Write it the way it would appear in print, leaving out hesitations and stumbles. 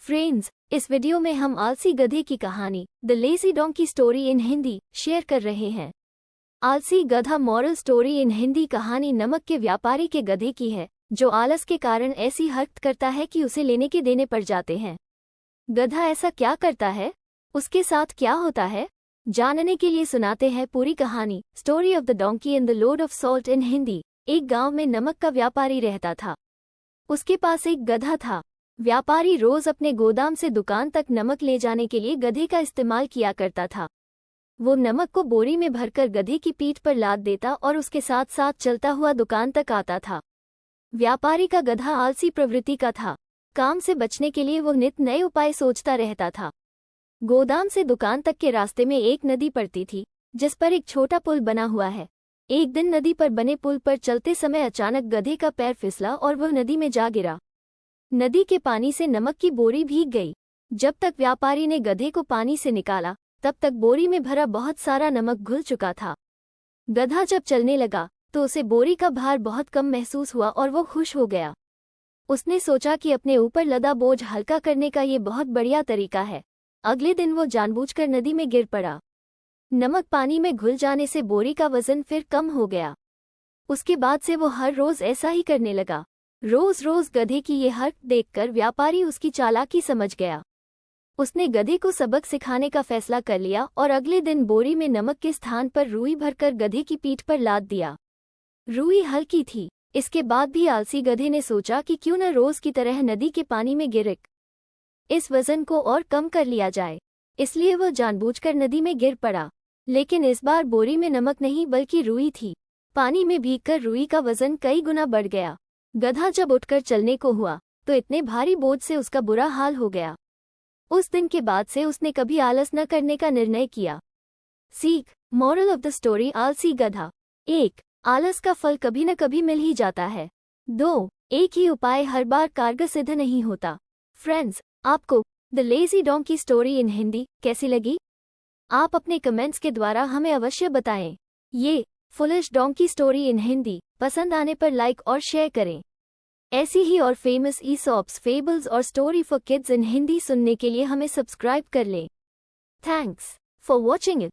Friends, इस video में हम आलसी गधे की कहानी the lazy donkey story in Hindi share कर रहे हैं। आलसी गधा मॉरल स्टोरी इन हिंदी कहानी नमक के व्यापारी के गधे की है, जो आलस के कारण ऐसी हरकत करता है कि उसे लेने के देने पड़ जाते हैं। गधा ऐसा क्या करता है, उसके साथ क्या होता है, जानने के लिए सुनाते हैं पूरी कहानी। Story of the donkey and the load of salt in Hindi. एक गांव में नमक का व्यापारी रहता था। उसके पास एक गधा था। व्यापारी रोज अपने गोदाम से दुकान तक नमक ले जाने के लिए गधे का इस्तेमाल किया करता था। वो नमक को बोरी में भरकर गधे की पीठ पर लाद देता और उसके साथ साथ चलता हुआ दुकान तक आता था। व्यापारी का गधा आलसी प्रवृत्ति का था। काम से बचने के लिए वो नित नए उपाय सोचता रहता था। गोदाम से दुकान तक के रास्ते में एक नदी पड़ती थी, जिस पर एक छोटा पुल बना हुआ है। एक दिन नदी पर बने पुल पर चलते समय अचानक गधे का पैर फिसला और वह नदी में जा गिरा। नदी के पानी से नमक की बोरी भीग गई। जब तक व्यापारी ने गधे को पानी से निकाला, तब तक बोरी में भरा बहुत सारा नमक घुल चुका था। गधा जब चलने लगा तो उसे बोरी का भार बहुत कम महसूस हुआ और वो खुश हो गया। उसने सोचा कि अपने ऊपर लदा बोझ हल्का करने का ये बहुत बढ़िया तरीका है। अगले दिन वो जानबूझकर नदी में गिर पड़ा। नमक पानी में घुल जाने से बोरी का वजन फिर कम हो गया। उसके बाद से वो हर रोज ऐसा ही करने लगा। रोज रोज गधे की ये हरकत देखकर व्यापारी उसकी चालाकी समझ गया। उसने गधे को सबक सिखाने का फैसला कर लिया और अगले दिन बोरी में नमक के स्थान पर रुई भरकर गधे की पीठ पर लाद दिया। रुई हल्की थी। इसके बाद भी आलसी गधे ने सोचा कि क्यों न रोज की तरह नदी के पानी में गिर इस वजन को और कम कर लिया जाए। इसलिए वो जानबूझकर नदी में गिर पड़ा। लेकिन इस बार बोरी में नमक नहीं बल्कि रुई थी। पानी में भीगकर रुई का वजन कई गुना बढ़ गया। गधा जब उठकर चलने को हुआ तो इतने भारी बोझ से उसका बुरा हाल हो गया। उस दिन के बाद से उसने कभी आलस न करने का निर्णय किया। सीख, मॉरल ऑफ द स्टोरी आलसी गधा। 1. आलस का फल कभी न कभी मिल ही जाता है। 2. एक ही उपाय हर बार कारगर सिद्ध नहीं होता। फ्रेंड्स, आपको the lazy donkey story in Hindi कैसी लगी? आप अपने कमेंट्स के द्वारा हमें अवश्य बताएं। ये foolish donkey story in Hindi पसंद आने पर लाइक और शेयर करें। ऐसी ही और फेमस ईसॉप्स, फेबल्स और story for kids in Hindi सुनने के लिए हमें सब्सक्राइब कर लें। Thanks for watching it.